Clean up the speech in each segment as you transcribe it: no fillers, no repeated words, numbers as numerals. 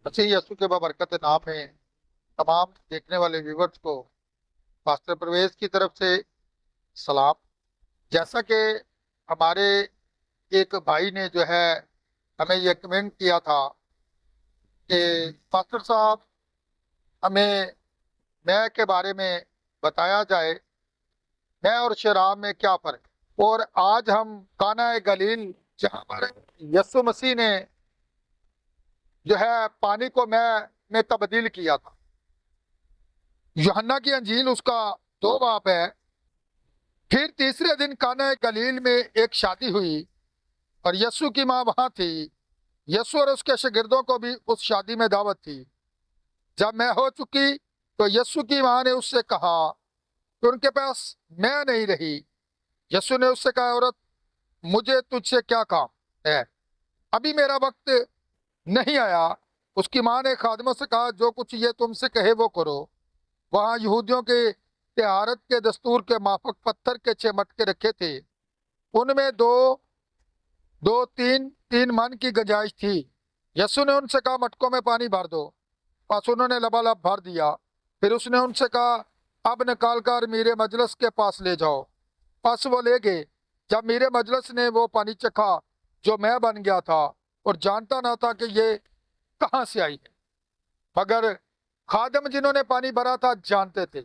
मसीह यीशु के बरकत नाम में तमाम देखने वाले व्यूवर्स को पास्टर प्रवेश की तरफ से सलाम। जैसा कि हमारे एक भाई ने जो है हमें ये कमेंट किया था कि पास्टर साहब हमें मैं के बारे में बताया जाए, मैं और शराब में क्या फर्क। और आज हम काना गलील जहाँ हमारे यीशु मसीह ने जो है पानी को मैं में तब्दील किया था। यूहन्ना की अंजील उसका 2 बाब है। फिर तीसरे दिन काना गलील में एक शादी हुई और यीशु की माँ वहां थी। यीशु और उसके शागिर्दों को भी उस शादी में दावत थी। जब मैं हो चुकी तो यीशु की माँ ने उससे कहा कि उनके पास मैं नहीं रही। यीशु ने उससे कहा, औरत मुझे तुझसे क्या काम है, अभी मेरा वक्त नहीं आया। उसकी माँ ने खादिमों से कहा, जो कुछ ये तुमसे कहे वो करो। वहां यहूदियों के त्योहारत के दस्तूर के माफक पत्थर के 6 मटके रखे थे। उनमें दो दो तीन तीन मन की गुंजाइश थी। यीशु ने उनसे कहा, मटकों में पानी भर दो। बस उन्होंने लबालब भर दिया। फिर उसने उनसे कहा, अब निकाल कर मीरे मजलिस के पास ले जाओ। बस वो ले गए। जब मीरे मजलिस ने वो पानी चखा जो मैं बन गया था और जानता ना था कि ये कहाँ से आई है, मगर खादिम जिन्होंने पानी भरा था जानते थे।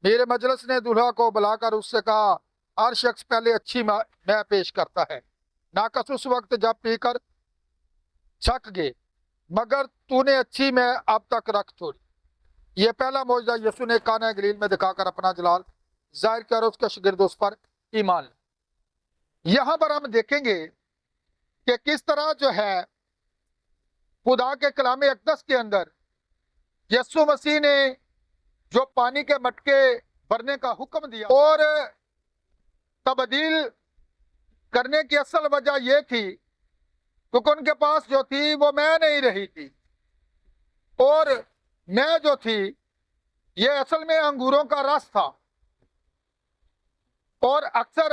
मेरे मजलिस ने दूल्हा को बुलाकर उससे कहा, हर शख्स पहले अच्छी मैं पेश करता है, नाकस उस वक्त जब पीकर छक गए, मगर तूने अच्छी मैं अब तक रख छोड़ी। ये पहला मौजूदा यीशु ने काना गलील में दिखाकर अपना जलाल जाहिर कर उसके शागिर्द उस पर ईमान लाए। यहाँ पर हम देखेंगे कि किस तरह जो है खुदा के कलाम अक़दस के अंदर यीशु मसीह ने जो पानी के मटके भरने का हुक्म दिया और तब्दील करने की असल वजह यह थी क्योंकि उनके पास जो थी वो मैं नहीं रही थी, और मैं जो थी ये असल में अंगूरों का रस था। और अक्सर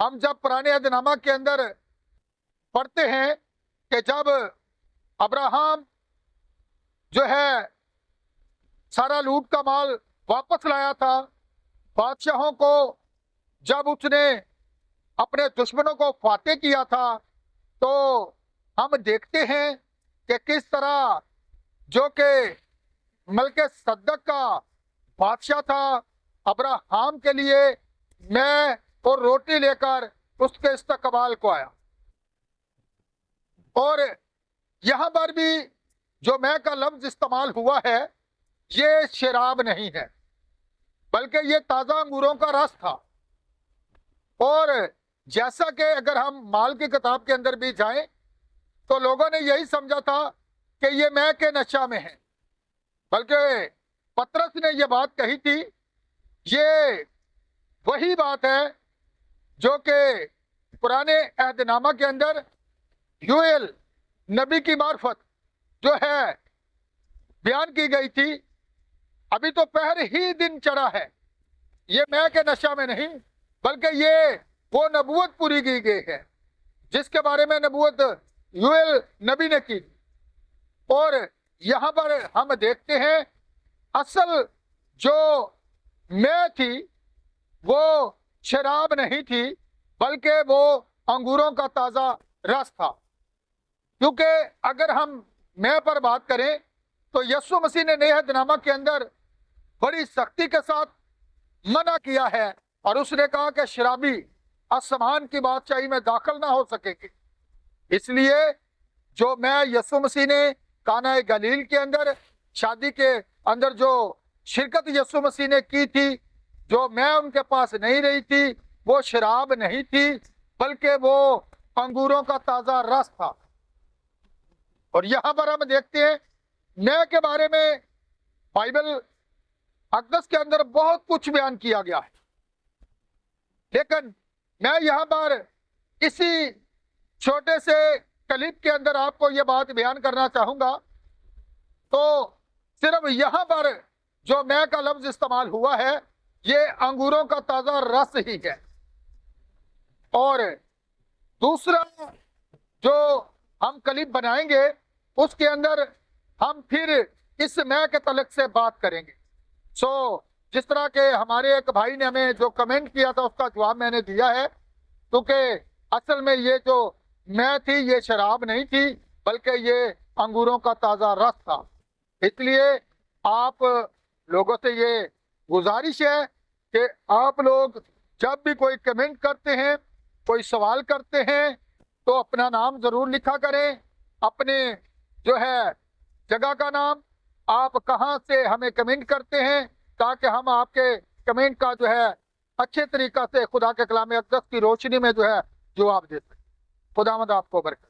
हम जब पुराने अहदनामा के अंदर पढ़ते हैं कि जब अब्राहम जो है सारा लूट का माल वापस लाया था, बादशाहों को जब उसने अपने दुश्मनों को फाते किया था, तो हम देखते हैं कि किस तरह जो कि मलके सद्दक का बादशाह था, अब्राहम के लिए मैं और रोटी लेकर उसके इस्तकबाल को आया। और यहां पर भी जो मैं का लफ्ज इस्तेमाल हुआ है ये शराब नहीं है, बल्कि ये ताज़ा अंगूरों का रस था। और जैसा कि अगर हम माल की किताब के अंदर भी जाएं तो लोगों ने यही समझा था कि ये मैं के नशा में है, बल्कि पतरस ने यह बात कही थी। ये वही बात है जो कि पुराने अहदनामा के अंदर यूएल नबी की मार्फत जो है बयान की गई थी। अभी तो पहर ही दिन चढ़ा है, ये मैं के नशा में नहीं, बल्कि ये वो नबूवत पूरी की गई है जिसके बारे में नबूवत यूएल नबी ने की। और यहां पर हम देखते हैं असल जो मैं थी वो शराब नहीं थी, बल्कि वो अंगूरों का ताजा रस था। क्योंकि अगर हम मैं पर बात करें तो यीशु मसीह ने नए अहदनामा के अंदर बड़ी सख्ती के साथ मना किया है और उसने कहा कि शराबी आसमान की बादशाही में दाखिल ना हो सकेगी। इसलिए जो मैं यीशु मसीह ने काना गलील के अंदर शादी के अंदर जो शिरकत यीशु मसीह ने की थी, जो मैं उनके पास नहीं रही थी, वो शराब नहीं थी, बल्कि वो अंगूरों का ताजा रस था। और यहां पर हम देखते हैं मैं के बारे में बाइबल अक़दस के अंदर बहुत कुछ बयान किया गया है, लेकिन मैं यहां पर इसी छोटे से क्लिप के अंदर आपको यह बात बयान करना चाहूंगा। तो सिर्फ यहां पर जो मैं का लफ्ज इस्तेमाल हुआ है ये अंगूरों का ताजा रस ही है। और दूसरा जो हम क्लिप बनाएंगे उसके अंदर हम फिर इस मैं के तलक से बात करेंगे। जिस तरह के हमारे एक भाई ने हमें जो कमेंट किया था उसका जवाब मैंने दिया है, क्योंकि असल में ये जो मैं थी ये शराब नहीं थी, बल्कि ये अंगूरों का ताज़ा रस था। इसलिए आप लोगों से ये गुजारिश है कि आप लोग जब भी कोई कमेंट करते हैं, कोई सवाल करते हैं, तो अपना नाम ज़रूर लिखा करें, अपने जो है जगह का नाम, आप कहाँ से हमें कमेंट करते हैं, ताकि हम आपके कमेंट का जो है अच्छे तरीका से खुदा के कलाम अक़दस की रोशनी में जो है जवाब दे सकें। खुदावंद आपको बरकत।